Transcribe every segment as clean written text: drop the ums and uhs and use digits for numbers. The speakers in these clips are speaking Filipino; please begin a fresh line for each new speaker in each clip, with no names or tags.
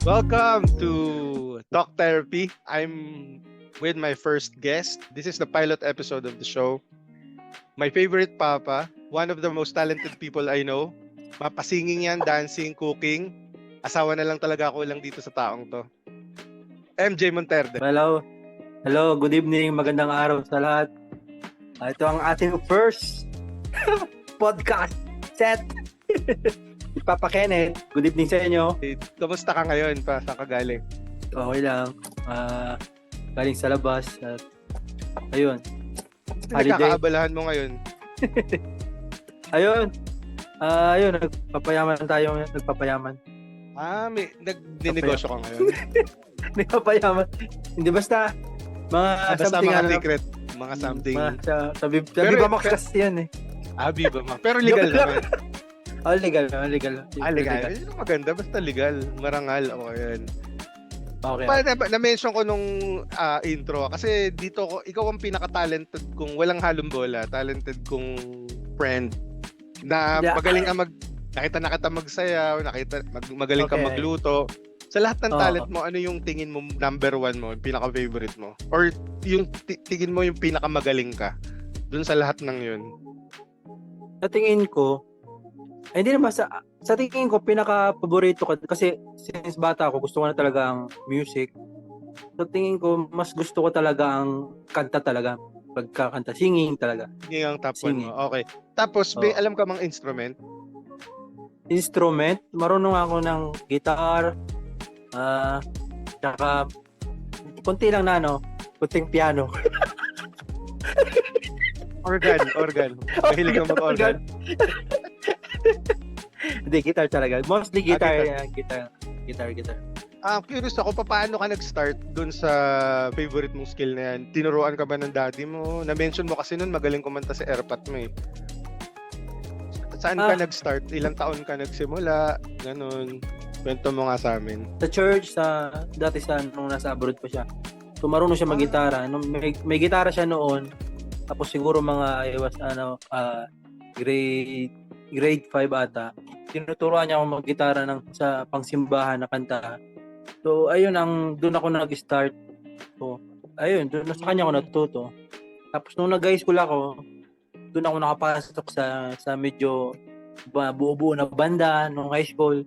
Welcome to Talk Therapy. I'm with my first guest. This is the pilot episode of the show. My favorite papa, one of the most talented people I know. Mapasinging yan, dancing, cooking. Asawa na lang talaga ako lang dito sa taong to. MJ Monterde.
Hello. Hello, good evening, magandang araw sa lahat. Ito ang ating first podcast set. Papa Kenneth, good evening sa inyo.
Kamusta ka ngayon pa? Saan ka galing?
Okay lang. Galing sa labas. At, ayun.
Nagkakaabalahan mo ngayon?
Ayun, nagpapayaman tayo. Nagpapayaman.
May nagdinegosyo ka ngayon?
Nagpapayaman. Hindi basta mga
Basta
something
mga
ano.
secret. Mga something.
Sa Viva Max kasi yan eh.
Viva Max. Pero legal naman.
Legal.
Legal. Yun ang maganda. Basta legal. Marangal. Okay.
Okay.
Na-mention ko nung intro. Kasi dito ikaw ang pinaka-talented kong walang halong bola. Talented kong friend. Na magaling ka nakita na kita magsayaw, magaling ka magluto. Sa lahat ng talent mo, ano yung tingin mo number one mo, yung pinaka-favorite mo? Or yung tingin mo yung pinaka-magaling ka dun sa lahat ng yun?
Sa tingin ko, hindi naman sa tingin ko, pinaka-paborito ko, kasi since bata ako, gusto ko na talaga ang music. Sa tingin ko, mas gusto ko talaga ang kanta talaga. Pagkakanta, singing talaga.
Singing ang top one mo. Okay. Tapos, alam ka mang instrument?
Instrument? Marunong ako ng guitar, tsaka, kunti lang na, kunting piano.
Organ. Mahilig kang mag-organ.
Hindi, guitar talaga. Mostly guitar. Guitar.
Curious ako, paano ka nag-start dun sa favorite mong skill na yan? Tinuruan ka ba ng daddy mo? Na-mention mo kasi nun magaling kumanta sa airpat mo eh. Saan ka nag-start? Ilang taon ka nagsimula? Ganun. Kwento mo nga sa amin.
Sa church, dati nung nasa abroad pa siya. So marunong siya mag-gitara. May gitara siya noon. Tapos siguro mga grade 5 ata. Tinuturuan niya ako mag-gitara sa pangsimbahan na kanta. So ayun, doon ako nag-start. So ayun, doon sa kanya ako natuto. Tapos nung nag-high school ako, doon ako nakapasok sa medyo buo-buo na banda nung high school.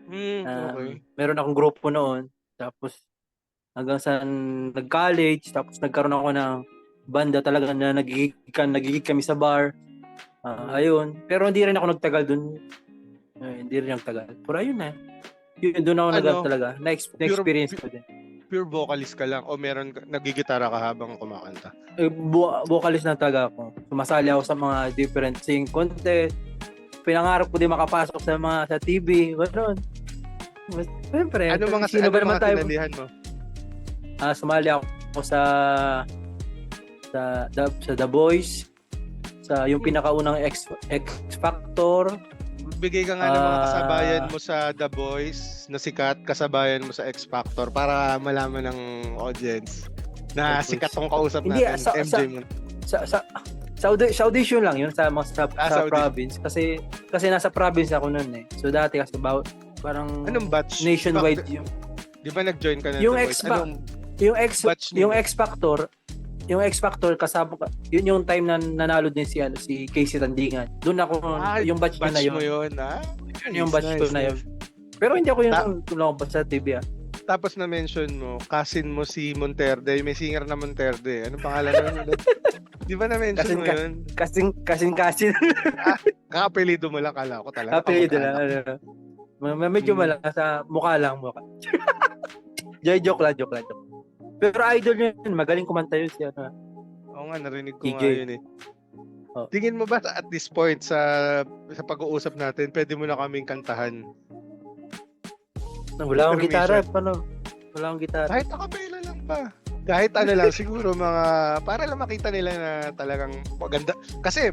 Okay.
Meron akong grupo noon. Tapos hanggang sa nag-college, tapos nagkaroon ako ng banda talaga na nagigig kami sa bar. Ayun. Pero hindi rin ako nagtagal doon. Hindi rin nagtagal. Pero ayun na. Yun, doon ako talaga. Na-experience ko din.
Pure vocalist ka lang o nagigitara ka habang kumakanta?
Vocalist na talaga ako. Sumasali ako sa mga different singing contest. Pinangarap ko din makapasok sa TV. Gano'n. Siyempre.
Ano mga tinalihan mo?
Sumali ako sa The Voice. Sa yung pinakaunang X Factor.
Bigay ka nga ng mga kasabayan mo sa The Voice na sikat, kasabayan mo sa X Factor para malaman ng audience na sikat tong kausap natin, MJ mo.
Sa audition lang yun sa province kasi nasa province ako noon eh. So dati kasi parang
anong batch?
Nationwide yung.
Di ba nag-join ka na
yung
The Voice?
Yung X Factor kasama yun yung time na nanalo din si Casey Tandingan. Doon ako yung batch na yun.
Mo yun,
Yung batch ko na yun. Pero hindi ako yung tulong sa TV ah.
Tapos na-mention mo, cousin mo si Monterde, may singer na Monterde. Anong pangalan nun? Di ba na-mention mo yun?
Kasing.
Kakapelido mo lang, kala ko talaga.
Kakapelido lang. Medyo sa mukha lang. Joke lang. Pero idol yun, magaling kumanta yun siya.
Oo nga, narinig ko nga yun eh. Tingin mo ba at this point sa pag-uusap natin, pwede mo na kaming kantahan?
Wala akong gitara. Paano? Wala akong gitara.
Kahit akapela lang pa. Kahit ano lang, siguro para lang makita nila na talagang maganda. Kasi,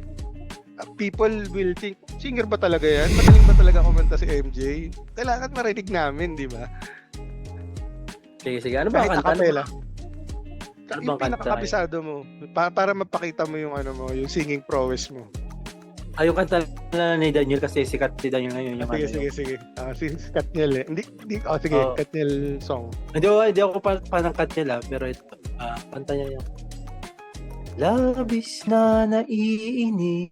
people will think, singer ba talaga yan? Magaling ba talaga kumanta si MJ? Kailangan marinig namin, di ba?
Sige. Ano ba ang kanta?
Akapela. Yung pinakakabisado mo. Para mapakita mo yung yung singing prowess mo.
Yung kanta na ni Daniel kasi sikat si Daniel ngayon yung
Sige,
ano
sige,
yung.
sige. Si Katniel eh. Hindi, sige,
Oh,
Katniel song.
hindi ako pa ng Daniel pero ito kanta niya yung labis na naiinip,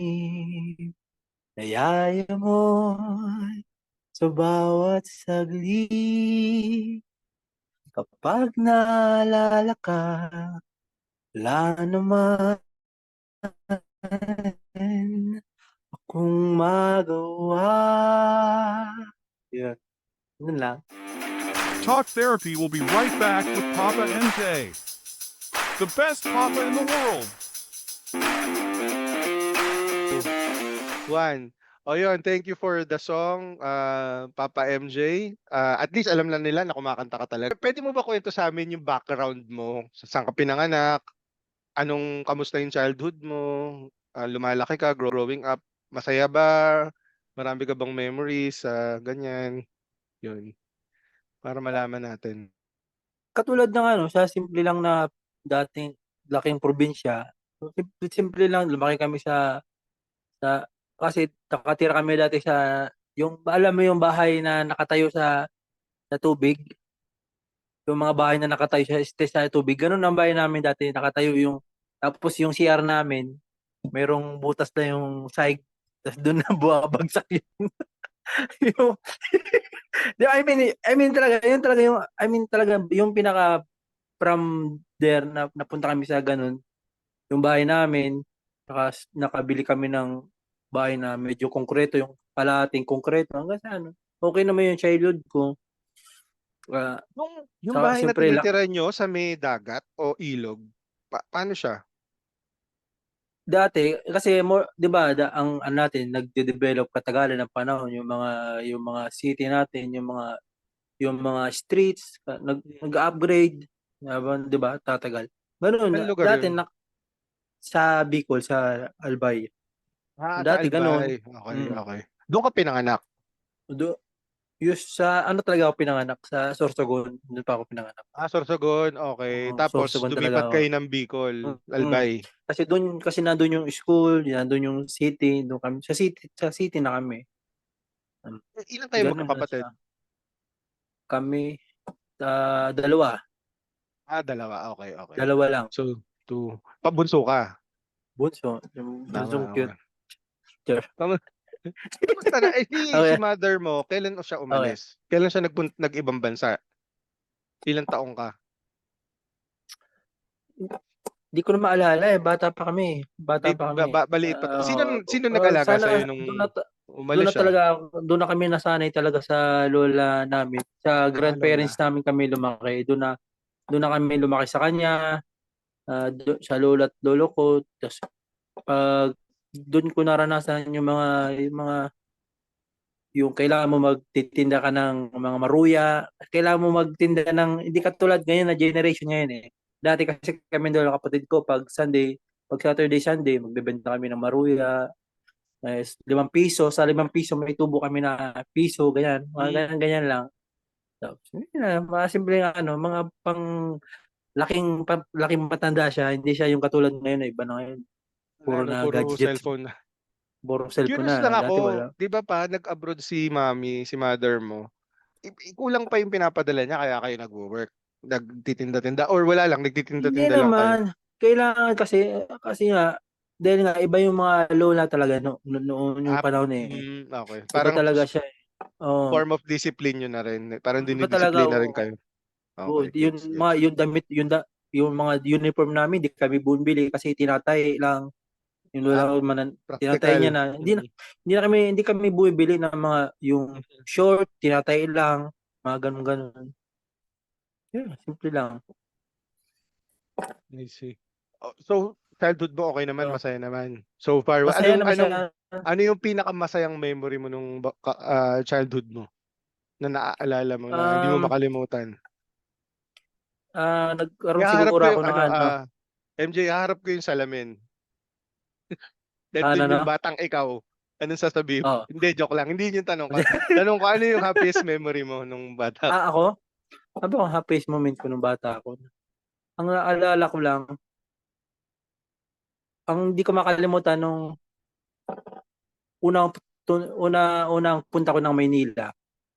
nayaya mo sa bawat saglit, kapag naalala ka, wala naman akong magawa. Yun, yun lang.
Talk Therapy will be right back with Papa MJ, the best Papa in the world.
One. O yun, thank you for the song, Papa MJ. At least alam lang nila na kumakanta ka talaga. Pwede mo ba kwento sa amin yung background mo? Saan ka pinanganak? Kamusta yung childhood mo? Lumalaki ka, growing up. Masaya ba? Marami ka bang memories? Ganyan. Yun. Para malaman natin.
Katulad ng sa simple lang na dating laking probinsya, simple lang lumaki kami sa kasi nakatira kami dati sa yung alam mo yung bahay na nakatayo sa tubig, yung mga bahay na nakatayo sa tubig, ganun ang bahay namin dati, nakatayo yung tapos yung CR namin, merong butas na yung side, tapos doon na bumabagsak yung I mean talaga, yun talaga yung I mean talaga yung pinaka from there na napunta kami sa ganun, yung bahay namin, nakabili kami ng bahay na medyo konkreto, yung kalahating konkreto hanggang sa okay naman yung childhood ko.
Yung
Saka
bahay na
siyempre
tinitira nyo sa may dagat o ilog, paano siya?
dati kasi more 'di ba ang natin nagde-develop katagalan ng panahon, yung mga city natin, yung mga streets nag-upgrade, 'di ba tatagal.
Saan
Ganun
lugar
dati
yun?
sa Bicol, sa Albay.
Sa
Dati ganun.
Albay. Okay,
Mm.
okay. Doon ka pinanganak?
Do yung sa talaga ako pinanganak sa Sorsogon, doon pa ako pinanganak.
Sorsogon, okay.
Oo,
Tapos
Sorsogon talaga
lumipat
ako.
kayo ng Bicol,
Mm.
Albay.
Kasi nandun yung school, nandun yung city, doon kami sa city na kami.
Ilan kayo
Ganun na
magkakapatid?
siya. Kami dalawa,
Dalawa. Okay, okay.
dalawa lang.
So, two. Pabunso ka?
Bunso, yung bunsong
Tama, okay.
cute. Sure.
Tama. Kamusta na? Si
Okay,
mother mo, kailan siya
okay.
umalis? Kailan siya nag-ibang bansa? Ilang taong ka?
Di ko na maalala bata pa kami.
Hindi,
Bata pa kami.
baliit pa. Sino nag-alaga
Sana
sa'yo nung
doon
umalis
na
siya?
talaga doon na kami nasanay talaga sa lola namin. Sa grandparents
Lola.
namin kami lumaki. Doon na kami lumaki sa kanya, sa lola at lolo ko. Tapos pag doon ko naranasan yung kailangan mo magtitinda ka ng mga maruya, kailangan mo magtinda ng hindi katulad ngayon na generation ngayon Dati kasi kami doon kapatid ko pag Saturday Sunday magbebenta kami ng maruya, 5 piso, sa 5 piso may tubo kami na piso, ganyan, mga
Hmm.
ganyan ganyan lang. Tapos, yun na, mga simple mga pang laking matanda siya, hindi siya yung katulad ngayon na iba na ngayon. Puro na
Puro
gadgets,
cellphone na.
puro cellphone
Curious lang
na. Dati
ako,
wala.
'di ba pa nag-abroad si mother mo? Kulang pa yung pinapadala niya kaya kayo nagwo-work. Nagtitinda-tinda or wala lang,
Hindi
nagtitinda-tinda lang kayo?
naman. Kailangan kasi nga, dahil nga iba yung mga lola talaga noon yung panahon
Okay.
Iba
Parang
talaga siya Oo.
form of discipline yun na rin. Parang
Iba talaga,
dinidisiplina rin
oo.
kayo.
Oo,
Okay,
yun
gets,
mga
gets.
yung damit, yung mga uniform namin, di kami bumibili kasi tinatay lang. Yung lola ko tinatay
Practical.
niya na hindi kami bumibili ng mga yung short, tinatay lang, mga ganun ganun. Yeah, simple lang.
I see. So, childhood mo okay naman,
So,
masaya naman. So far,
masaya naman siya.
ano yung pinakamasayang memory mo nung childhood mo na naaalala mo na hindi mo
Um,
makalimutan?
nagkaroon
Haharap
siguro
ko
ako
yung
ng
MJ, haharap ko yung salamin. Nandun yung
no?
batang ikaw. Anong sasabihin?
Oh.
Hindi, joke lang. Hindi yun yung tanong ko. Tanong ko, ano yung happiest memory mo nung bata?
Ako? Sabi ko, happiest moment ko nung bata ako. Ang naalala ko lang, ang hindi ko makalimutan unang punta ko ng Maynila,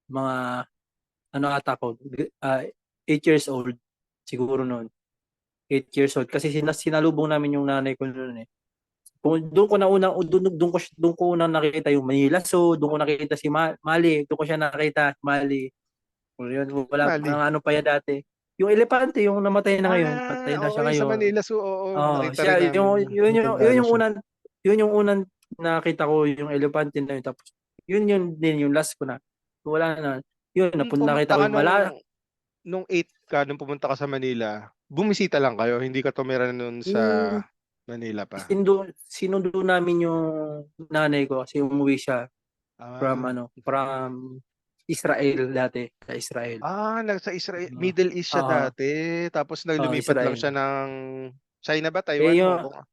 mga ano ata ko, 8 years old siguro noon. 8 years old kasi sinalubong namin yung nanay ko noon eh. Doon ko na unang doon ko unang nakita yung Manila Zoo, doon ko nakita si Mali, doon ko siya nakita, Mali. O yun, wala
Mali.
mga ano pa yan dati. Yung elepante, yung namatay na ngayon, patay na
Oo,
siya
yung sa
ngayon.
Manila Zoo, oo.
Oh,
Nakita rin
siya
namin matanda
yun
na
yung
siya.
unang nakita ko yung elepante na yun tapos yun din yung last ko na. Wala na. Yun
Nung
nakita
pumunta
ko
ka
yung
nung 8 ka, nung pumunta ka sa Manila, bumisita lang kayo, hindi ka tumira nun sa
yung
Manila pa.
sinundo namin yung nanay ko kasi umuwi siya from
Ah,
from Israel dati, sa Israel.
nasa Israel, Middle East siya
Oo,
dati, tapos lumipat lang
Israel.
siya ng China ba,
Eh
Taiwan, Hong
yung
Kong?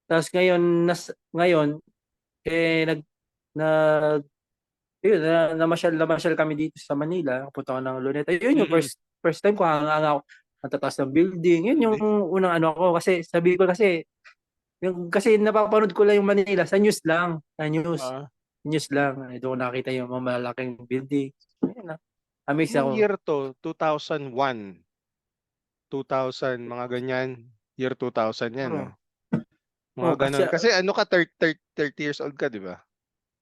tapos ngayon nag nag yun, namasyal kami dito sa Manila, punta ko ng Luneta. Yun yung
Mm.
first time ko hanga ako ang tatas ng building. Yun yung
Hindi.
unang ano ko kasi sabi ko kasi napapanood ko lang yung Manila sa news lang,
Ah,
news lang. Doon ko nakita yung mga malaking building. Ayun na. Amazed
anong
ako.
year to? 2001, 2000, mga ganyan. Year 2000 yan, no?
Oh,
Mga
kasi
ganon. Kasi ano ka, 30 years old ka, di ba?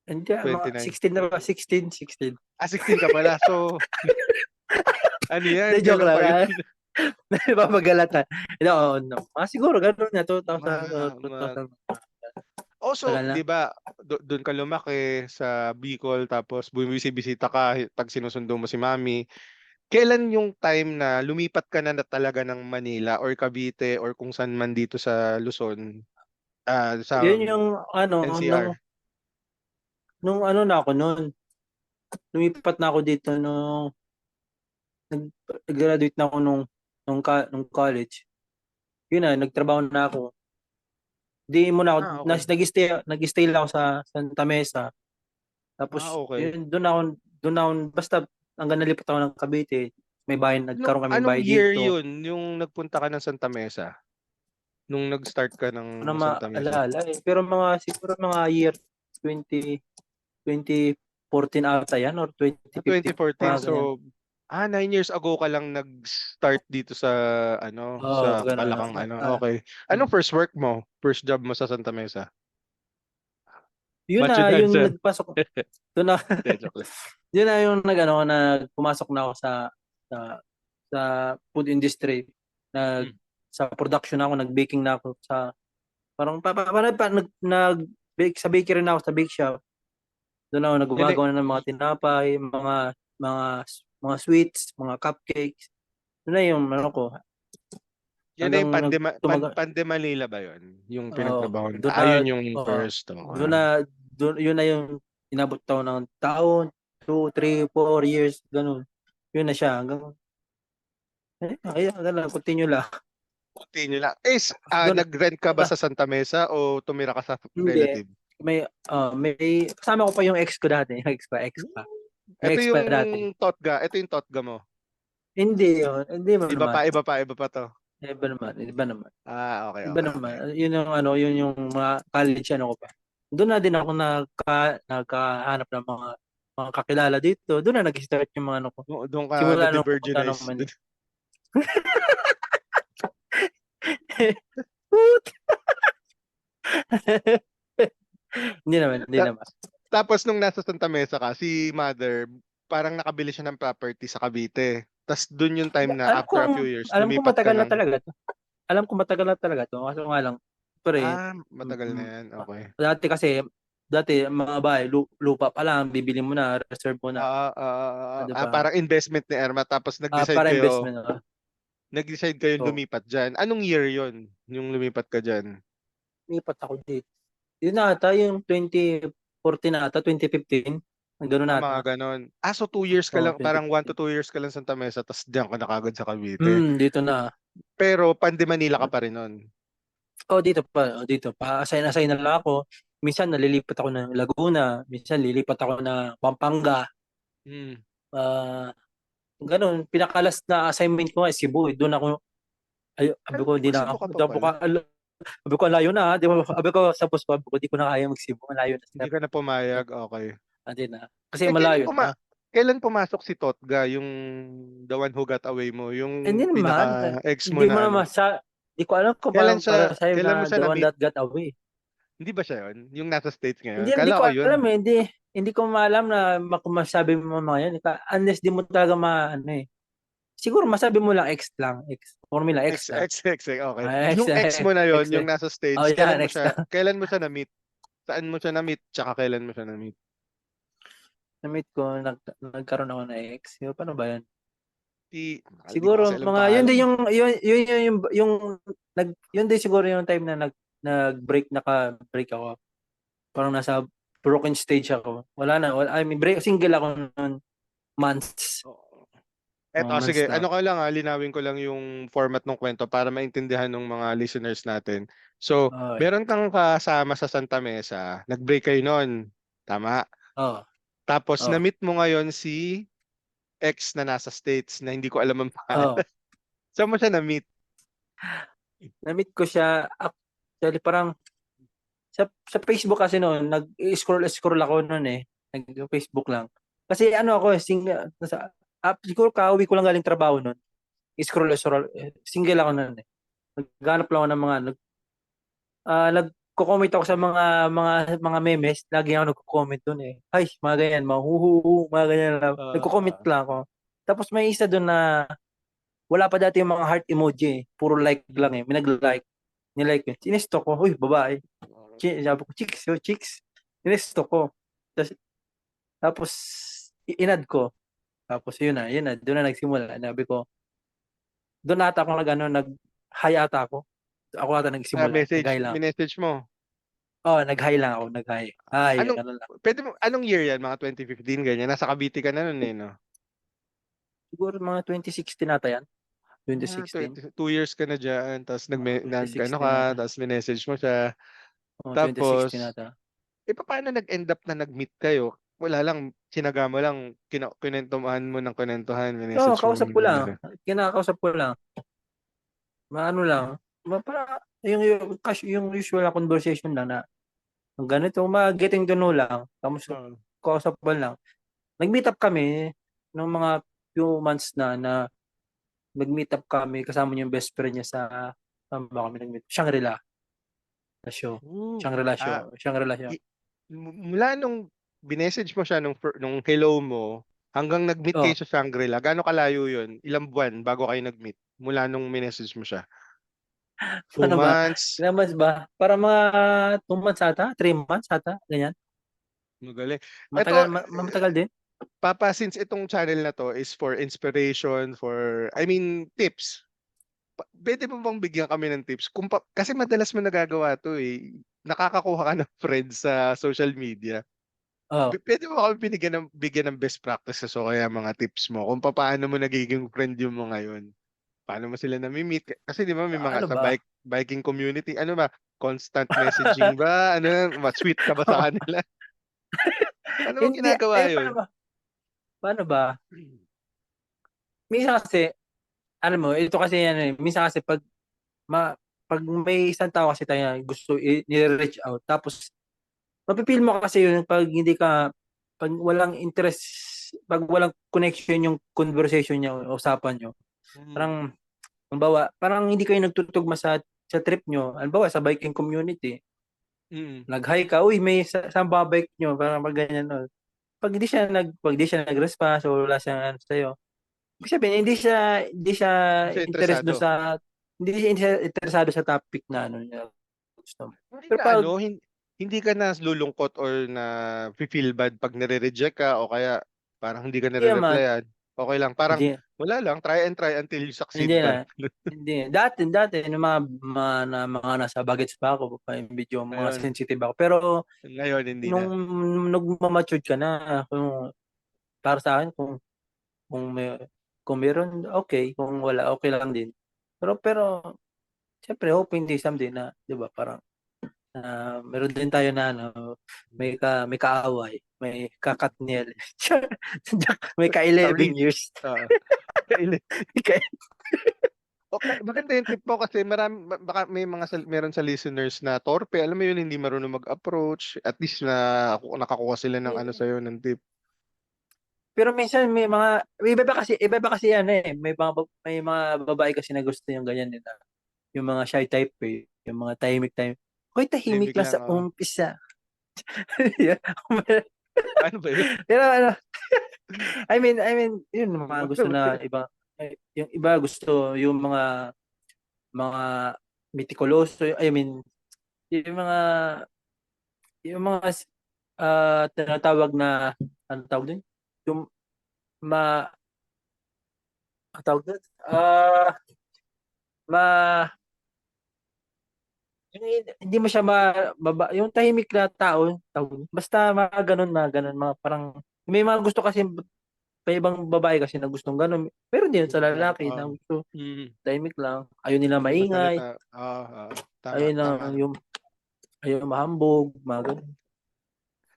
hindi mga
29.
16 na ba? 16.
16 ka pala. So, ano
Hindi,
yan?
joke
Kailan pa yun?
lang. Napapagalat na. Hindi, no. Siguro, ganun na. 2000,
Ma,
2000.
Also,
Tagal na.
'di ba, doon ka lumaki sa Bicol tapos bumisibisita ka pag sinusundo mo si Mami. Kailan yung time na lumipat ka na talaga ng Manila or Cavite or kung saan man dito sa Luzon, sa
Yun yung ano,
NCR?
nung ano na ako noon. Lumipat na ako dito nung nag-graduate na ako nung college. Yun na, nagtrabaho na ako. Di mo na ako,
Okay.
nag-stay lang ako sa Santa Mesa. Tapos,
Okay.
yun, doon ako, basta hanggang nalipat ako ng Cavite. May bahay, nagkaroon kami
Anong
bahay
year
dito.
yun yung nagpunta ka ng Santa Mesa? Nung nag-start ka
Ano
ng Santa Mesa?
maalala eh. Pero siguro mga year 20, 2014 ata yan or 2015.
2014.
Mga ganyan.
So, 9 years ago ka lang nag-start dito sa, ano,
Oo,
sa
gano'n.
Kalakang, ano. Okay. Anong first work mo? First job mo sa Santa Mesa?
Yun
Macho
na, yung
dancer.
nagpasok. Doon na,
Hindi, joke lang.
yun na yung pumasok na ako sa sa food industry. Nag
Mm.
sa production ako, nag-baking na ako sa parang nag-bake sa bakery na ako sa bake shop. Doon ako
Yan eh,
nagumagawa na ng mga tinapay, mga sweets, mga cupcakes. Doon na yung ano ko
yan na
hanggang
yung Pande Manila ba yun? Yung
oh,
pinagtrabaho.
doon na
Yun yung
oh,
first.
doon na yun na yung inabot ko ng taon, 2, 3, 4 years ganun. Yun na siya hanggang ganun, continue lang.
Continue lang.
Doon
Nag-rent ka ba sa Santa Mesa o tumira ka sa
hindi.
relative?
May kasama ko pa yung ex ko dati, yung ex pa. Yung
Ito
ex pa
yung
dati.
Totga. Ito yung Totga mo.
Hindi yun. Hindi mo naman.
Iba pa to.
Iba naman. Iba naman.
Okay,
Iba
okay,
naman.
okay.
Yun yung mga college ano ko pa. Doon na din ako nagkahanap ng mga kakilala dito. Doon na nag-start yung mga ano ko.
Doon ka
Simula nung pumunta ng
na-divergenize.
Manila. Hindi naman, hindi
Ta-
naman.
Tapos nung nasa Santa Mesa ka, si mother, parang nakabili siya ng property sa Cavite. Tapos dun yung time na after a few years,
Alam ko
lumipat ka
matagal na
ng...
talaga to. Alam ko matagal na talaga to. Kaso nga lang, pre,
Matagal na yan. Okay.
dati mga bahay, lupa pa lang, bibili mo na, reserve mo na. Di ba?
Parang investment ni Erma tapos
Para investment.
nag-decide kayo
So,
lumipat diyan. Anong year 'yon? Yung lumipat ka diyan?
lipat ako dito. Yun na ata, yung 2014 na ata, 2015. Gano'n na
Mga
ata.
ganon. So 2 years ka
Oo,
lang, parang
2015.
1 to 2 years ka lang sa Santa Mesa tapos diyan ka na kagad sa Cavite.
Dito na.
Pero Pande Manila ka pa rin nun.
Dito pa. Dito pa. Assign na lang ako. Minsan nalilipat ako ng Laguna. Minsan lilipat ako ng Pampanga.
Hmm.
Ah, Ganun. Pinakalas na assignment ko nga Cebu. Doon ako, sabi ko, hindi
May
na
Cebu
ako.
ka pa pala.
Sabi ko, "Ang layo na, ah." Di ba, sabi ko sa boss ko, "Di ko na kaya mag-Cebu, ang layo na
Hindi
sir."
ka na pumayag, okay.
Hindi na. Kasi
Eh,
malayo na.
kailan pumasok si Totga, yung the one who got away mo,
Hindi
yung
naman,
pinaka-ex mo
hindi mo
na ano?
naman di ko alam kung parang para sa'yo
Kailan mo
na
siya
the one
na-meet?
that got away.
Hindi ba siya yun? Yung nasa States
Hindi
ngayon?
hindi
Kala
ko
ko
alam,
yun.
eh, hindi ko maalam na kung masabi mo mga yan, unless di mo talaga ano, eh. Siguro masabi mo lang ex lang, ex, formula ex lang.
Okay.
Ex,
Yung ex mo na
ex
yon, yung
lang.
nasa
Oh,
States,
yan, ex lang.
kailan mo siya na-meet? Saan mo siya na-meet? Tsaka kailan mo siya na-meet?
Na-meet ko, nagkaroon ako ng ex. Paano ba yan?
Hindi ko kasi
Siguro
alam
mga yun
pangalan.
din yun din siguro yung time na naka-break ako. Parang nasa broken stage ako. Wala na, I mean, single ako noon, months.
Oo.
Mga
Eto,
months
sige,
lang.
ano ko lang linawin ko lang yung format ng kwento para maintindihan ng mga listeners natin. So,
Okay.
meron kang kasama sa Santa Mesa, nag-break kayo noon, tama?
Oh,
Tapos,
oh,
na-meet mo ngayon si ex na nasa States na hindi ko alam ang pangalan.
oh.
Saan mo siya na-meet?
Na-meet ko siya, actually parang sa Facebook kasi noon, nag-scroll ako noon eh. Nag-Facebook lang. Kasi ano ako, siguro kauwi ko lang galing trabaho noon. Scroll, single ako noon eh. Naghanap lang ako ng nagko-comment ako sa mga memes, lagi ako nagko-comment doon eh. Ay, mga ganyan, mga huhuhu, mga ganyan lang. Nagko-comment
Ah,
lang ako. Tapos may isa doon na wala pa dati yung mga heart emoji eh. Puro like lang eh. May nag-like. Nilike ko. Sinesto ko, uy, babae. Sabi ko, chicks, yo, chicks. Sinesto ko. Tapos inad ko. Tapos yun na, doon na nagsimula. Sabi ko, doon ata ako nag-hi ata ako. Ako ata nagsimula. Nag-hi lang.
minessage mo.
Oh, nag-hi lang ako, nag-hi. Hi,
Anong,
ganun lang.
anong year yan? Mga 2015, ganyan. Nasa Cavite ka na nun eh, no?
Siguro mga 2016 nata yan. 2016.
2 years ka na dyan, tapos ano
2016
ka,
nata.
tapos minessage mo siya.
Oh, 2016
Tapos,
nata.
paano nag-end up na nag-meet kayo? Wala lang, sinaga mo lang, kinentuhan mo ng kinentuhan,
Oo,
minessage mo
kausap ko
ng
lang.
gano'n.
Kinakausap ko lang. Maano lang. Para yung usual na conversation lang na ganito, getting to know lang. Tapos
Oo.
kausap ko lang. Nag-meet up kami ng mga few months na nag-meet up kami kasama niya yung best friend niya saan ba kami nag-meet? Shangri-La na show.
Ooh.
Shangri-La
Ah,
show. Shangri-La show.
i- mula nung binessage mo siya nung hello mo, hanggang nag-meet kayo
Oh,
sa Shangri-La, gaano kalayo yun? Ilang buwan bago kayo nag-meet? Mula nung minessage mo siya? Two
ano ba?
months?
Ilang months ba? Para mga 2 months ata, 3 months ata, ganyan.
Magaling.
Matagal,
Ito,
matagal din.
Papa, since itong channel na to is for inspiration, I mean, tips. Pwede mo bang bigyan kami ng tips? Kasi madalas mo nagagawa to eh. Nakakakuha ka ng friends sa social media.
Oh,
Pwede mo kami bigyan ng best practices o kaya mga tips mo kung paano mo nagiging friend yung mga yun. Paano mo sila nami-meet? Kasi di ba may mga
ano
sa
ba?
biking community, ano ba? Constant messaging ba? Ano, sweet ka ba sa kanila? Paano mo
Hindi,
ginagawa
paano
yun?
ba? Paano ba? Minsan kasi, alam mo, ito kasi yan eh, minsan kasi ma, pag may isang tao kasi tayo na gusto i-reach out, tapos mapipil mo kasi yun pag walang interest, pag walang connection yung conversation niyo, usapan niyo.
Mm.
Parang, parang hindi kayo nagtutugma sa trip niyo. Halimbawa, sa biking community,
Mm.
nag-hi ka, uy, saan ba bike niyo? Parang pag ganyan, no? Pag di siya nag-response o wala siyang ano sa'yo, ibig sabihin, hindi siya
Hindi siya
interest
interesado.
doon hindi siya interesado sa topic na ano niya gusto mo.
Hindi
Pero
na
pag,
ano, hindi ka na lulungkot or na feel bad pag nire-reject ka o kaya parang hindi ka
hindi naman,
nare-replyan. Okay lang. Parang
hindi,
wala lang, try and try until you succeed,
hindi na,
parang
hindi. Dati, yung mga nasa baggage pa ako, pa yung video, mga
ngayon.
sensitive ako. Pero,
Ngayon hindi na.
nung nagmamature ka na, para sa akin, kung may, kung meron, okay. Kung wala, okay lang din. Pero, siyempre, hoping this someday na, di ba, parang, meron din tayo na ano, may kaaway, may kakatniel. May ka 11
Sorry.
years.
Oo.
May ka-
Okay, maganda yung tip mo kasi baka may meron sa listeners na torpe, alam mo yun, hindi marunong mag-approach, at least na nakakuha sila ng ano sa'yo, ng tip.
Pero minsan may iba ba kasi yan eh. May mga babae kasi na gusto yung ganyan nila. Yung mga shy type eh. Yung mga tahimik. Hoy, tahimik
Tahimik
lang
lang,
sa
oo.
umpisa. Yan.
Ano ba yun?
Pero ano, I mean, yun mga gusto na iba. Yung iba gusto yung mga mitikuloso, I mean, yung mga tinatawag na ano tawag din? Yung ma ang tawag doon? Ma yung hindi mo siya yung tahimik na tao, basta mga ganun, mga parang may mga gusto kasi may ibang babae kasi na gustong ganun. Pero din sa
Tahimik lang,
lalaki na gusto
mm,
tahimik lang, ayaw nila
hindi
maingay,
masalita, oo, oo. Tama,
ayaw na
tama.
ayaw mahambog, mga ganun.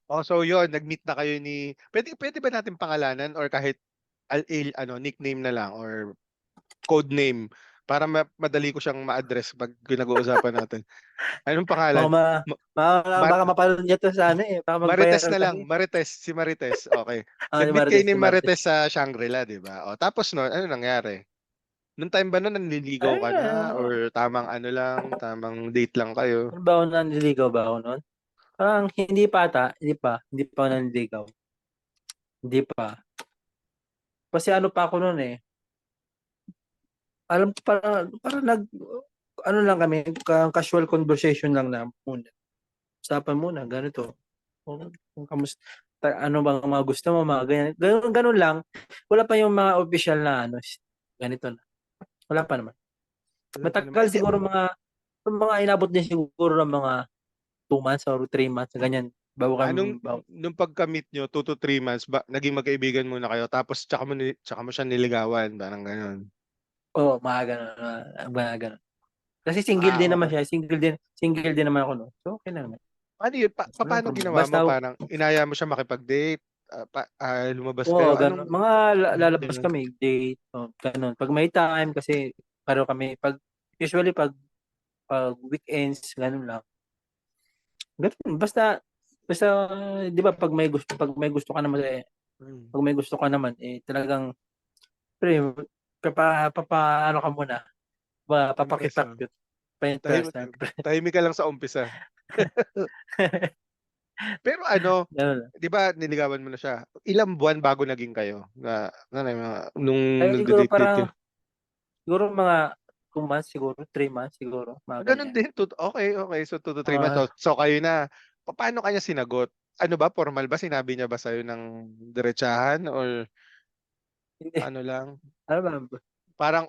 Oh, so yun, nag-meet na kayo ni pwede ba natin pangalanan or kahit ano, nickname na lang or code name para madali ko siyang ma-address pag pinag-uusapan natin. Anong
Baka
pangalan?
ma,
Ma-
baka mapanood niya to sa ano eh, baka
Marites
mag-viral
na lang,
kami.
Marites, si Marites. Okay.
Si
Nag-meet kayo
Marites,
ni
si Marites.
Marites sa Shangri-La, 'di ba? O tapos no, ano nangyari? Nung time ba nun nanliligaw
Ay,
ka na or tamang ano lang, tamang date lang kayo?
ano ba ako nanliligaw ba ako noon? Parang hindi pa ako nanliligaw. Hindi pa. Kasi ano pa ako noon eh. Alam ko para ano lang kami, casual conversation lang na muna. Usapan muna, ganito. Kung kamusta, ano bang mga gusto mo, mga ganyan. Ganun lang. Wala pa yung mga official na ano, ganito na. Wala pa naman.
Wala pa naman.
Matagal siguro mga inabot din siguro ng mga 2 months or 3 months, ganyan. Bago
Anong
kami, bago,
nung pagka-meet nyo, 2 to 3 months, naging magkaibigan muna kayo tapos tsaka mo siya niligawan, parang gano'n.
mga ganun, mga ganun. Kasi single
Ah,
din naman
okay.
siya, single din naman ako, no? So, okay na naman.
Ano yun,
Walang
paano
problema.
ginawa mo?
Basta,
Parang inaya mo siya makipag-date, lumabas
oo,
kayo,
ganun.
anong
Mga lalabas
gano'n?
kami, date, ganun. Pag may time, kasi paro kami, usually pag weekends, ganun lang. Ganun, basta, di ba,
Hmm.
pag may gusto ka naman, eh, talagang, pre, ano ka muna,
Impress, ah.
papakipag-cute, pa-interest,
Tahimik tahimik ka lang sa umpisa. Pero ano,
ganun.
'di ba niligawan mo na siya, ilang buwan bago naging kayo na ano yung mga nung
Ay,
nagde-date-date kayo?
siguro mga 2 months, siguro, 3 months, siguro, mga
Gano'n
ganyan.
din, okey, okey. So 2 to 3 months.
Ah,
So kayo na. Paano ka niya sinagot? Ano ba, formal ba? Sinabi niya ba sa'yo ng diretsahan or
hindi,
ano lang,
ano ba?
parang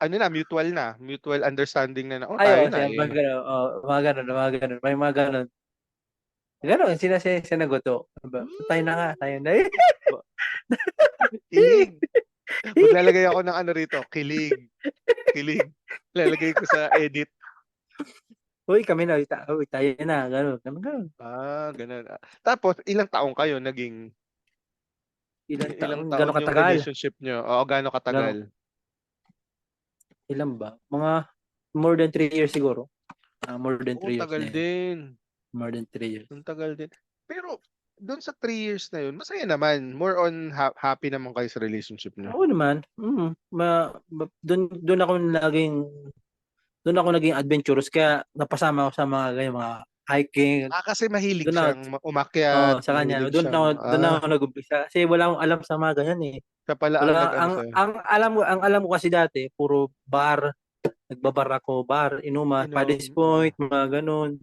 ano na, mutual understanding na,
Ay,
tayo
oo,
na,
siya, mga
eh.
gano'n, mga gano'n, may mga gano'n. Gano'n, sinagot, oh, tayo na nga, tayo na.
Ba kilig. Maglalagay ako ng ano rito, kilig, kilig. Lalagay ko sa edit.
Uy, kami na, uy, tayo na, gano'n, gano'n.
Gano'n. Tapos ilang taong kayo naging
Ilang
ilang
taon,
taon
gano'n
yung
katagal,
relationship niyo? Oo, gaano katagal?
gano'n, ilan ba? Mga more than 3 years siguro. More than
Oo,
3 years
tagal
na yun.
din.
More than 3 years.
Ang tagal din. Pero do'n sa 3 years na 'yun, masaya naman. More on happy naman kayo sa relationship niyo?
Oo naman, doon ako naging adventurous, kaya napasama ako sa mga ganyan, mga hiking.
Kasi mahilig
Doon ako,
siyang umakyat,
oo, sa kanya.
mahilig
Doon ako nag-umpisa kasi wala akong alam sa mga ganyan eh.
siya pala ang
Wala
nag-ano sa'yo,
ang alam ko kasi dati puro bar, nagbabar ako, bar, inuman,
inom,
Paddy's Point, mga ganun,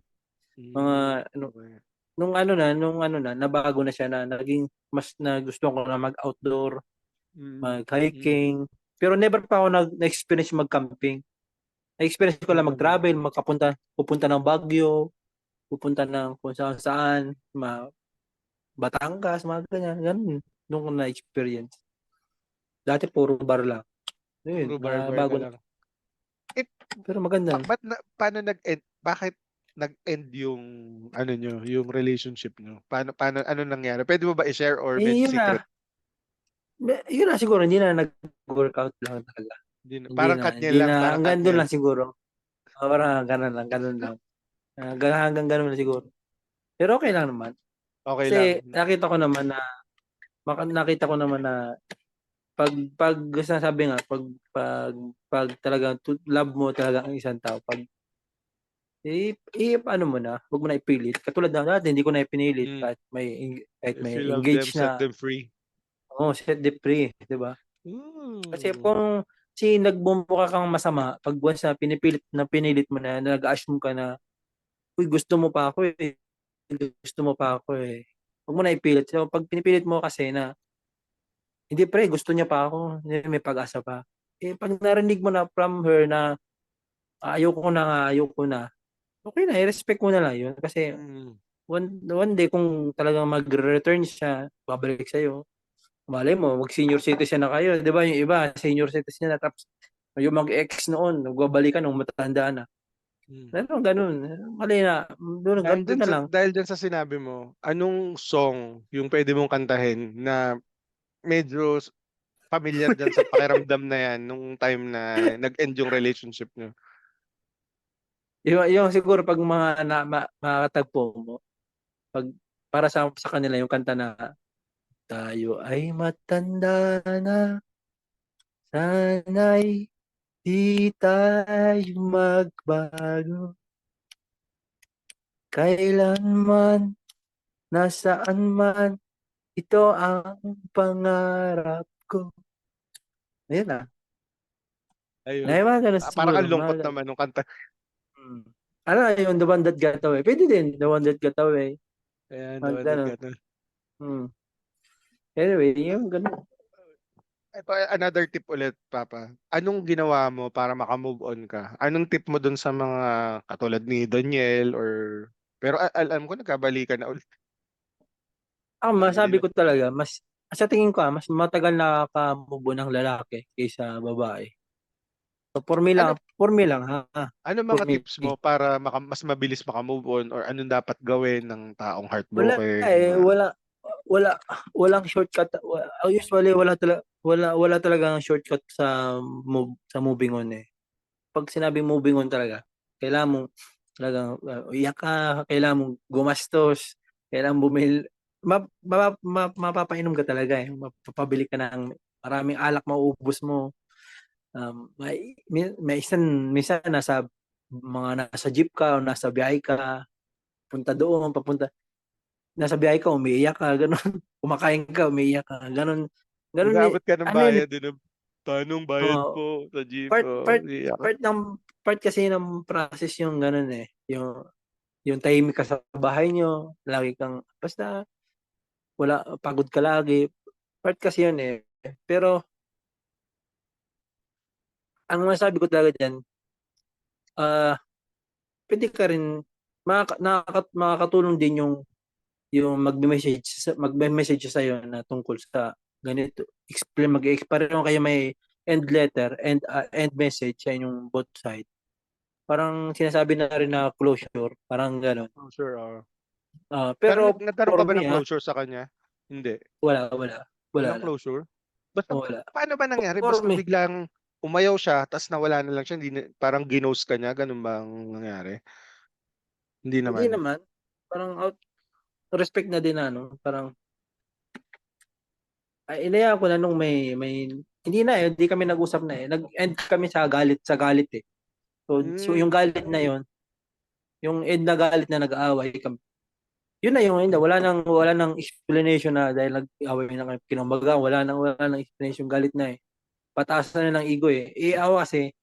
mga ano,
okey.
nung ano na, nabago na siya na naging mas nagustuhan ko na mag-outdoor,
Mm, mm.
mag-hiking, pero never pa ako na-experience mag-camping. Na-experience ko lang
Talaga.
mag-travel, pupunta ng Baguio, pupunta ng kung saan-saan, Batangas, mga ganyan, ganun. Doon ko na-experience. Dati puro bar lang.
Puro
Ayun,
bar-bar ka
bago na.
lang. Eh,
Pero maganda.
ba't paano nag-end, bakit nag-end yung ano niyo, yung relationship niyo? Paano anong nangyari? Puwede mo ba i-share or
Eh,
medyo
yun
secret?
na. Yun na siguro, hindi na nag-workout lang talaga. Hindi
Parang
na,
cut niya
hindi
lang,
na,
parang cut
hanggang
niya
doon lang
lang.
siguro. Parang ganun lang. Hanggang ganun lang siguro. Pero okay lang naman.
Okay lang.
Kasi nakita ko naman na pag sinasabi nga, pag talagang love mo talaga ang isang tao, pag ano mo na, wag mo na ipilit. Katulad na dati, hindi ko na ipinilit
Mm.
kahit may
If you love them,
engaged
set
na,
them free.
set the free, 'di ba? Kasi
Mm.
kung nagbumukha kang masama, pag once na pinilit mo na, nag-assume ka na, uy, gusto mo pa ako eh. Gusto mo pa ako eh. Wag mo na ipilit. So, pag pinipilit mo kasi na, hindi pre, gusto niya pa ako, hindi, may pag-asa pa. Eh, pag narinig mo na from her na, ayoko na nga, ayoko na, okay na, i-respect mo na lang yun. Kasi,
Mm.
one day, kung talagang mag-return siya, babalik sa'yo, malay mo, mag-senior citizen na kayo. Di ba yung iba, senior citizen na, tapos, yung mag-ex noon, nagbabalikan nung matanda na.
Mm.
Ganun, ganun. Mali na. Doon na lang.
Dahil dyan sa sinabi mo, anong song yung pwede mong kantahin na medyo familiar dyan sa pakiramdam na yan nung time na nag-end yung relationship nyo?
Yung siguro pag makakatagpo mo, pag para sa kanila yung kanta na tayo ay matanda na, sana'y di tayo magbago, kailanman, nasaan man, ito ang pangarap ko. Ayun na.
Ayun.
Ay, mga ganun
Parang
siguro.
ang lungkot naman nung kanta.
Hmm. Ano yung The One That Got Away? Pwede din, The One That Got Away.
Ayan,
Mag
naman
ganun.
nagkata.
Hmm. Anyway, yung ganun.
Ito, another tip ulit, Papa. Anong ginawa mo para makamove on ka? Anong tip mo dun sa mga katulad ni Daniel or... Pero alam ko nagkabalikan na ulit. Sabi
Masabi
nila.
ko talaga, sa tingin ko, mas matagal nakaka-move on ang lalaki kaysa babae. So,
Ano
for me lang, ha?
ano
For
mga
me.
tips mo para mas mabilis makamove on or anong dapat gawin ng taong
Wala
heartbroken
eh,
na
wala, walang shortcut. Usually, wala talagang shortcut sa moving on eh. Pag sinabing moving on talaga, kailangan mong talagang iyak ka, kailangan mong gumastos, kailangan bumili, mapapainom ka talaga eh. Mapapabili ka ng maraming alak, mauubos mo. Minsan nasa jeep ka o nasa biyahe ka, punta doon, nasa biyahe ka, umiiyak ka, ganun. Kumakain ka, umiiyak ka, ganun. Ganun eh,
nag-aabot ka ng
ano yun eh,
bayad din. Tanong bayad
uh,
po sa jeep.
part, part,
Iyak ka.
part kasi ng process yung ganun eh. Yung tahimik ka sa bahay nyo, lagi kang, basta, pagod ka lagi. Part kasi yun eh. Pero, ang masabi ko talaga dyan, ah, pwede ka rin, makakatulong din yung magme-message sa iyo na tungkol sa ganito. Pareho kayo may end letter end message sa inyong both side. Parang sinasabi na rin na closure, parang gano'n.
Oh, sure. Pero
Pero
nagkaroon
for
ka ba
me
ng closure sa kanya? Hindi.
wala
Walang
lang.
closure? Basta
Wala.
paano ba nangyari?
For
Basta
me,
biglang umayaw siya, tas nawala na lang siya, hindi parang ginost ka niya, ganun ba ang nangyari? Hindi
hindi
naman.
naman. Parang respect na din na, ano, parang inaya ko na nung hindi na eh, hindi kami nag-usap na eh. Nag-end kami sa galit eh. So
Hmm,
yung galit na yon, yung end na galit na nag-aaway kami. Yun na yung end. Wala nang explanation na dahil nag-aaway na kami. Kinumbaga, wala nang explanation, galit na eh. Pataas na ng ego eh. Ako kasi,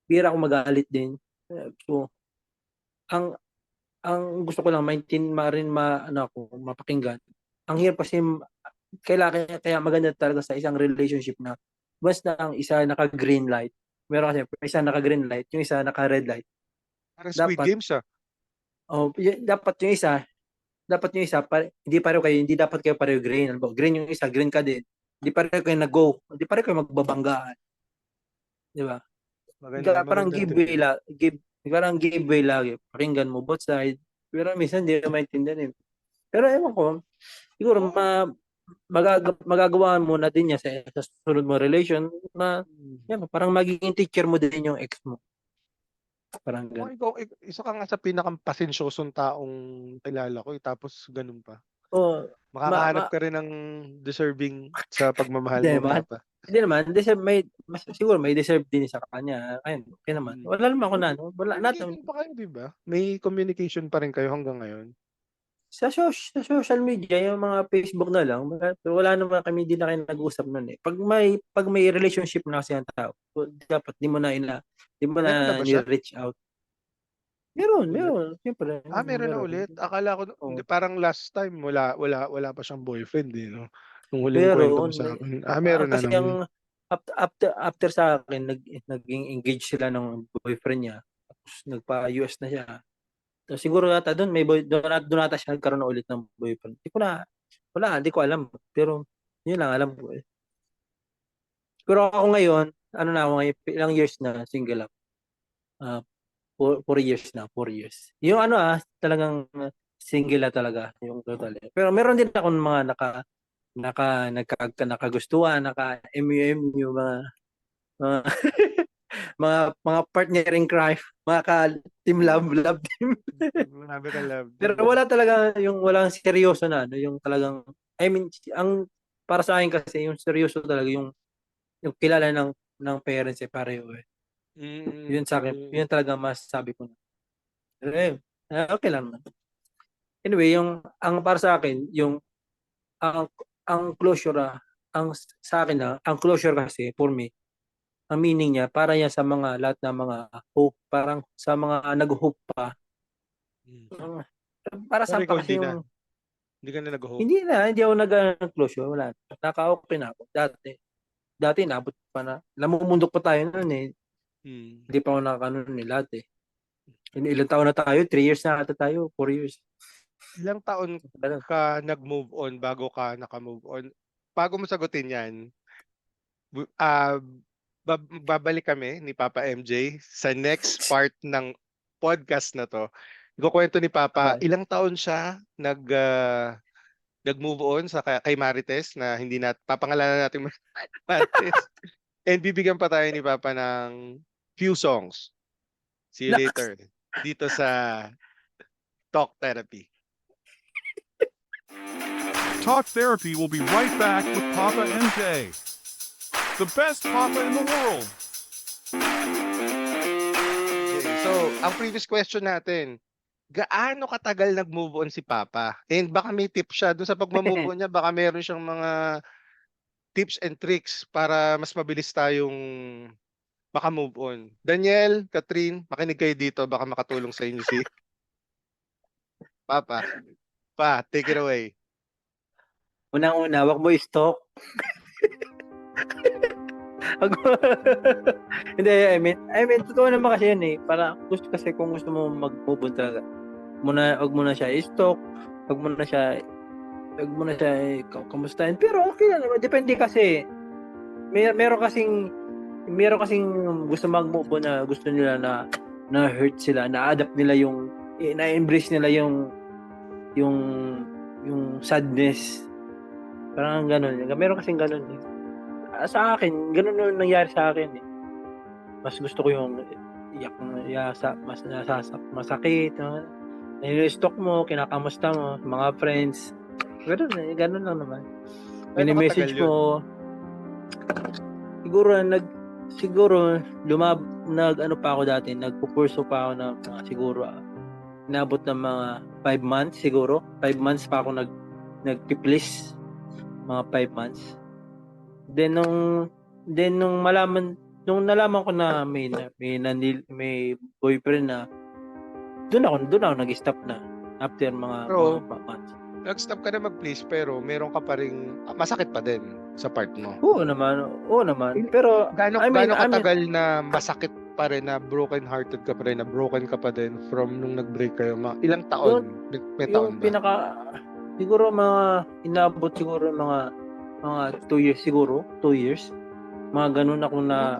bira ako magalit din. So, ang ang gusto ko lang ano ako, mapakinggan. Ang hirap kasi, kaya maganda talaga sa isang relationship na basta ang isa naka-green light. Meron kasi isa naka-green light, yung isa naka-red light.
parang Squid
Dapat
Games ah.
dapat yung isa hindi dapat kayo pareho green. Ano, green yung isa, green ka din. Hindi pareho kayo nag-go. Hindi pareho kayo magbabanggaan, di ba? Parang
Magandang trip yun.
parang giveaway lagi. Pakinggan mo both side. Pero minsan hindi na maintindihan eh. Pero ewan ko, siguro
Oo.
magagawa mo na din niya sa susunod mo relation na yan, parang magiging teacher mo din yung ex mo. Parang
Kung
ganun.
ikaw, isa ka nga sa pinakampasensyosong taong kilala ko, tapos ganun pa.
O,
Makakahanap ka rin ng deserving sa pagmamahal
hindi
mo,
naman.
Papa.
Hindi naman. Siguro may deserve din sa kanya. Ayun, okay naman. Wala naman ako na, no? Wala,
Communicating pa kayo, di ba? May communication pa rin kayo hanggang ngayon.
sa social media, yung mga Facebook na lang, wala naman kami, di na kayo nag-usap nun eh. Pag may relationship na kasi ang tao, dapat di mo na
Meron na ba siya?
ni-reach out. Meron,
Ulit?
siyempre.
Meron na ulit. Akala ko, hindi,
Oo.
parang last time, wala pa siyang boyfriend, eh, no? Nung huling kwento mo
Meron.
sa akin. Meron na
Kasi
naman.
after sa akin, naging engaged sila ng boyfriend niya. Tapos nagpa-US na siya. So, siguro yata doon, doon ata siya nagkaroon na ulit ng boyfriend. Hindi ko alam. Pero, yun lang, alam ko eh. Pero ako ngayon, ano na ako ngayon, ilang years na single up. 4 years na, 4 years. Yung talagang single na talaga, yung total. Pero meron din ako mga nakagustuhan, naka-MUMU, mga, mga partner in crime, mga ka-team love team.
Marami ka love
Pero
team.
wala talaga yung walang seryoso na, yung talagang, I mean, para sa akin kasi, yung seryoso talaga, yung kilala ng parents pareho eh. Yun sa akin, yun talaga masasabi ko na. Pero okay lang naman. Anyway, ang para sa akin, ang closure, sa akin ang closure kasi, for me, ang meaning niya, para yan sa lahat ng mga hope, parang sa mga nag-hope pa. Para
Pero
saan
ikaw
pa
hindi
kasi
na. Hindi ka na nag-hope.
hindi ako nag-closure, wala. Naka-okay na ako. Dati nabot pa na, namumundok pa tayo noon eh. Hindi pa ako nakakanon lahat eh. Ilang taon na tayo? 3 years na ata tayo, 4 years.
Ilang taon
Ganun.
ka nag-move on bago ka naka-move on? Bago mo sagutin yan, babalik kami ni Papa MJ sa next part ng podcast na to. Ikukwento ni Papa,
Okay.
ilang taon siya nag-move on sa kay Marites na hindi papangalanan natin Marites. And bibigyan pa tayo ni Papa ng few songs. See you later. Dito sa Talk Therapy.
Talk Therapy will be right back with Papa MJ. The best Papa in the world.
Okay, so, ang previous question natin, gaano katagal nag-move on si Papa? And baka may tip siya. Doon sa pag-move on niya, baka meron siyang mga tips and tricks para mas mabilis tayong maka-move on. Daniel, Catherine, makinig kayo dito. Baka makatulong sa inyo si Papa. Take it away.
Unang-una, wag mo i-stalk. Hindi, I mean, totoo naman kasi yun eh. Para kung gusto mo mag-move on talaga, wag mo na siya i-stalk, wag mo na siya kamustahin. Pero okay lang naman. Depende kasi. Meron kasing gusto mag-move on na gusto nila na hurt sila, na-adapt nila na-embrace nila yung sadness. Parang gano'n. Meron kasing gano'n eh. Sa akin, gano'n yung nangyari sa akin eh. Mas gusto ko yung iyak mas masakit. Nililistok mo, kinakamusta mo, mga friends. Gano'n lang naman. Mini-message mo. Siguro pa ako dati, nagpupurso pa ako ng siguro inabot ng mga 5 months siguro. 5 months pa ako nagpiplis. Mga 5 months. Then nung nalaman ko na may boyfriend na, doon ako nag-stop na after mga months.
Nag-stop ka na mag-please pero meron ka pa ring masakit pa din sa part mo.
Oo naman. Pero
gaano katagal na masakit pa rin, na broken hearted ka pa rin, na broken ka pa din from nung nag-break kayo? Ilang taon? May taon ba?
Siguro inabot siguro mga 2 years siguro, 2 years. Mga ganun ako na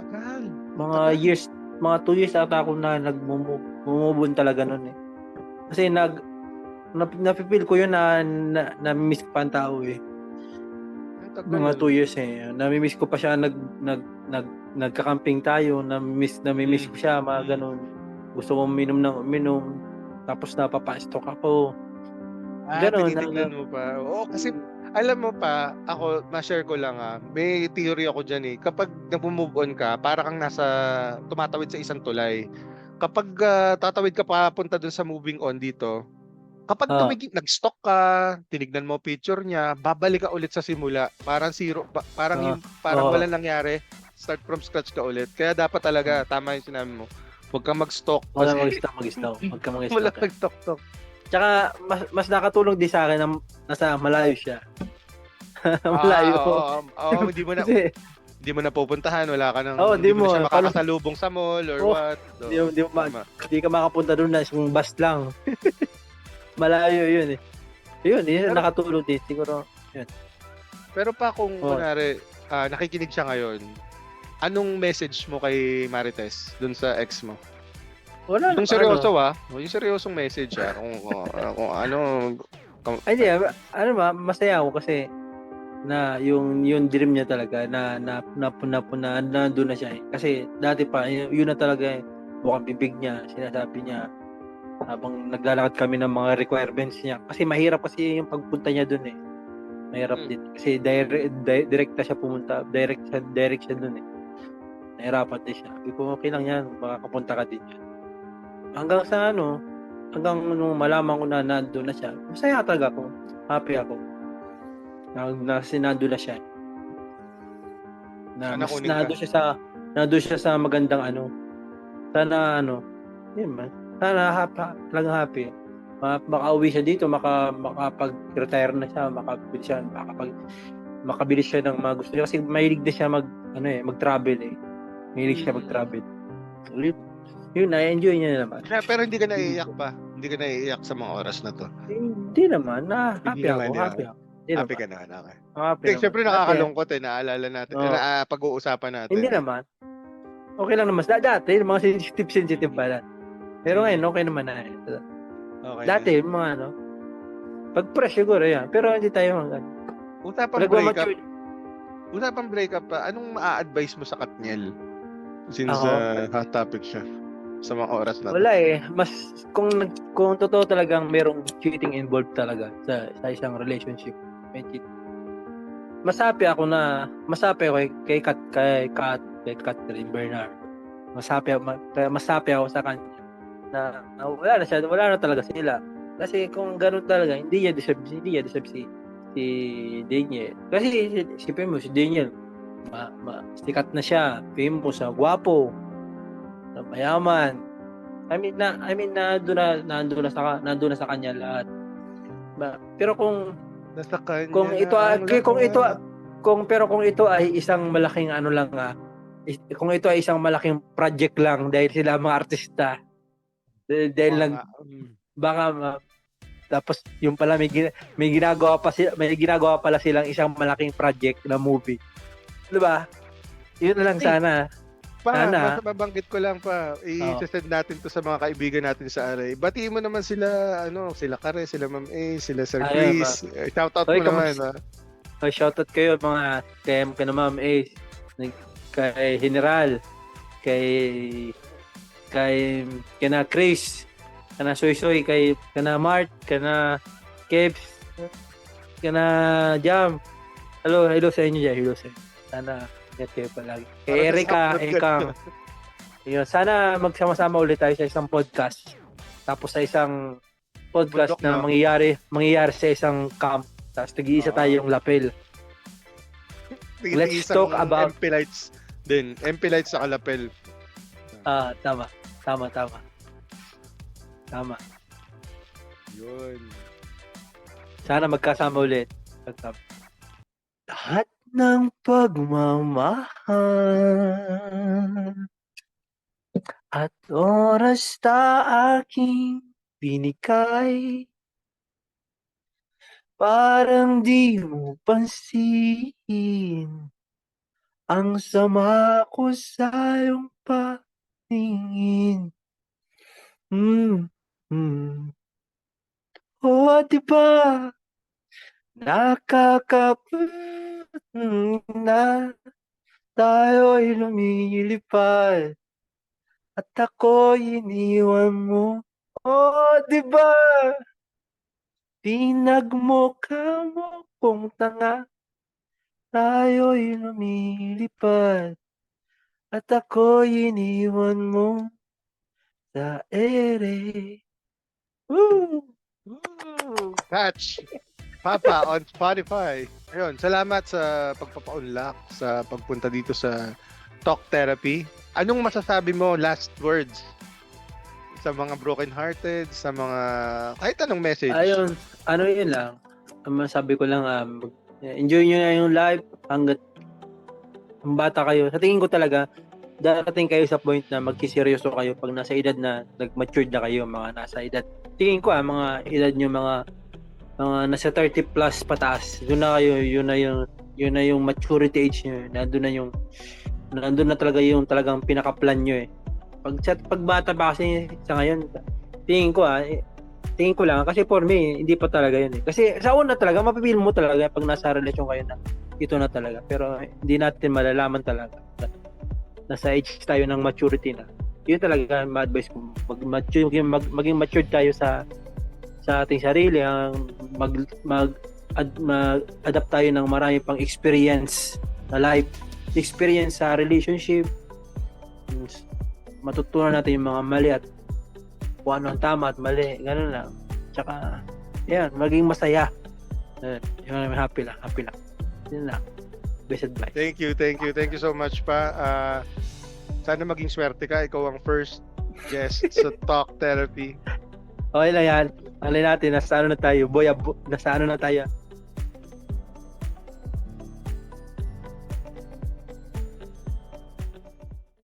mga years, mga 2 years ata ako na nag-move on talaga noon eh. Kasi na-feel ko yun na miss pa ang tao eh.
Tagal,
Mga
ah.
2 years eh. Nami-miss ko pa siya nagka-camping tayo, nami-miss ko siya, mga ganun. Gusto kong uminom ng uminom, tapos napapa-stalk ako. Ganun,
Tinitignan mo pa. Oo, kasi alam mo pa, ako, ma-share ko lang may theory ako dyan eh. Kapag nag-move on ka, para kang tumatawid sa isang tulay. Kapag tatawid ka papunta dun sa moving on dito, kapag
ah,
nag-stalk ka, tinignan mo picture niya, babalik ka ulit sa simula. Parang zero,
ah,
parang
oo.
walang nangyari. Start from scratch ka ulit. Kaya dapat talaga, tama yung sinabi mo. Huwag kang mag-stalk
Wala
kasi
mag-stalk. Huwag ka
wala
mag-stalk.
nag-stalk.
Tsaka, mas nakatulong din sa akin na nasa malayo siya.
Oo,
Malayo.
oo,
Kasi,
hindi mo na pupuntahan, wala ka nang,
di
hindi mo
mo,
na siya
paano,
makakasalubong sa mall or
oh,
what. Oo, tama.
di ka makapunta doon na isang bus lang. Malayo yun eh. Yun,
Pero,
nakatulong din. Siguro, yun.
pero pa kung
Oh,
kunwari, nakikinig siya ngayon, anong message mo kay Marites dun sa ex mo?
wala na,
Yung seryoso yung seryosong message kung ano,
Ay, hindi, masaya ako kasi na yung dream niya talaga na nandun na siya eh. Kasi dati pa, yun na talaga eh. Bukang bibig niya, sinasabi niya habang naglalakad kami ng mga requirements niya. Kasi mahirap kasi yung pagpunta niya dun eh. Mahirap din. Kasi direct na siya pumunta. Direct siya dun eh. Nahirapan din siya. Sabi ko, okay lang yan. Makakapunta ka din yan. Hanggang nung malaman ko na nandun na siya, masaya talaga ako. Happy ako. Nandun na siya. Na
sana
mas
kunin ka.
nandun siya sa magandang sana yun man. Sana talagang happy. Makauwi siya dito, makapag-retire na siya, makabili siya ng mga gusto niya kasi mahilig na siya mag-travel eh. Mahilig siya mag-travel. Yun, na-enjoy niya naman.
Pero hindi ka naiiyak pa. Hindi ka naiiyak sa mga oras na to.
Hindi naman,
Hindi
happy ako,
naman, di ba?
happy ako. Hindi
Happy
naman,
ka naman, okay.
happy
Hindi,
naman.
syempre
Dati,
nakakalungkot naalala natin,
oh,
pag-uusapan natin
hindi
eh.
naman. Okay lang naman. Dati, mga sensitive pa lang. Pero ngayon, okay naman na.
Okay na.
Dati, mga pag-press siguro yan. Pero hindi tayo nagmamature.
Usapang breakup pa, anong maa-advise mo sa Katniel? Since
Ako,
hot topic siya sa mga oras na to.
wala eh. Kung totoo talagang merong cheating involved talaga sa isang relationship. May cheat. Masapi ako kay Catherine Bernard. Masapi ako sa kanya na wala na talaga sila. Kasi kung gano'n talaga, hindi niya deserve si Daniel. Kasi isipin mo, si Daniel, sikat na siya, famous, gwapo, mayaman. Nandun na sa kanya lahat. Pero
Nasa kanya
kung
na
ito
ang lahat.
kung ito ay isang malaking kung ito ay isang malaking project lang dahil sila mga artista, dahil
Oo
lang
nga.
baka tapos yung pala may ginagawa pala silang isang malaking project na movie. 'Di ba? Yun na lang sana. Sana.
Mabanggit ko lang pa,
Oh.
i-send natin to sa mga kaibigan natin sa RA. Batiin mo naman sila, sila Kare, sila Ma'am A, sila Sir
Ayun ba.
Chris. Shoutout
Hoy,
mo naman, ha?
shoutout kayo mga kay Ma'am Ace, kay General, kay kana Chris, kana Soy, kana Mart, kana Kebs, kana Jam. Hello sa inyo dyan. Hello sa inyo. Sana ingat kayo palagi. Kay
Para
Erica,
sa upload ka.
yun, sana magsama-sama ulit tayo sa isang podcast. Tapos sa isang podcast
Bundok,
na
no?
mangyayari sa isang camp. Tapos nag-iisa tayong lapel. Let's talk about
MP Lights din. MP Lights sa Kalapel.
tama.
Yun.
Sana magkasama ulit. Lahat ng pagmamahal at oras aking binigay, parang di mo pansin ang sama ko sa iyong patingin. Oh, di ba nakakapagod na tayo'y lumilipad at ako'y iniwan mo. Oh, di ba? Pinagmukha mo kung tanga, tayo'y lumilipad at ako'y iniwan mo sa ere. Woo! Woo!
Catch Papa on Spotify. Ayun, salamat sa pagpapa-unlock, sa pagpunta dito sa Talk Therapy. Anong masasabi mo, last words, sa mga broken-hearted, sa mga kahit anong message?
Ayun, ano yun lang. Ang masabi ko lang, enjoy nyo na yung life hanggat ang bata kayo. Sa tingin ko talaga, darating kayo sa point na magkiseryoso kayo pag nasa edad na nag-matured na kayo, mga nasa edad. Tingin ko mga edad nyo, mga nasa 30 plus pataas. Doon na kayo, yun na yung maturity age nyo. Nandun na talaga yung talagang pinaka-plan nyo eh. Pag bata pa kasi sa ngayon, tingin ko lang kasi for me hindi pa talaga yun eh. Kasi sa una talaga mapipil mo talaga pag nasa relasyon kayo na ito na talaga, pero hindi natin malalaman talaga. Nasa age tayo ng maturity na. Yun talaga ma-advise ko, maging matured tayo sa ating sarili, mag-adapt tayo ng marami pang experience na life, experience sa relationship. Matutunan natin yung mga mali at kung ano ang tama at mali, ganun lang. Tsaka, yan, maging masaya. Happy lang. Yun lang. Best advice.
Thank you so much pa. Sana maging swerte ka, ikaw ang first guest sa Talk Therapy.
Okay lang yan. Alin natin, nasa ano na tayo, nasa ano na tayo,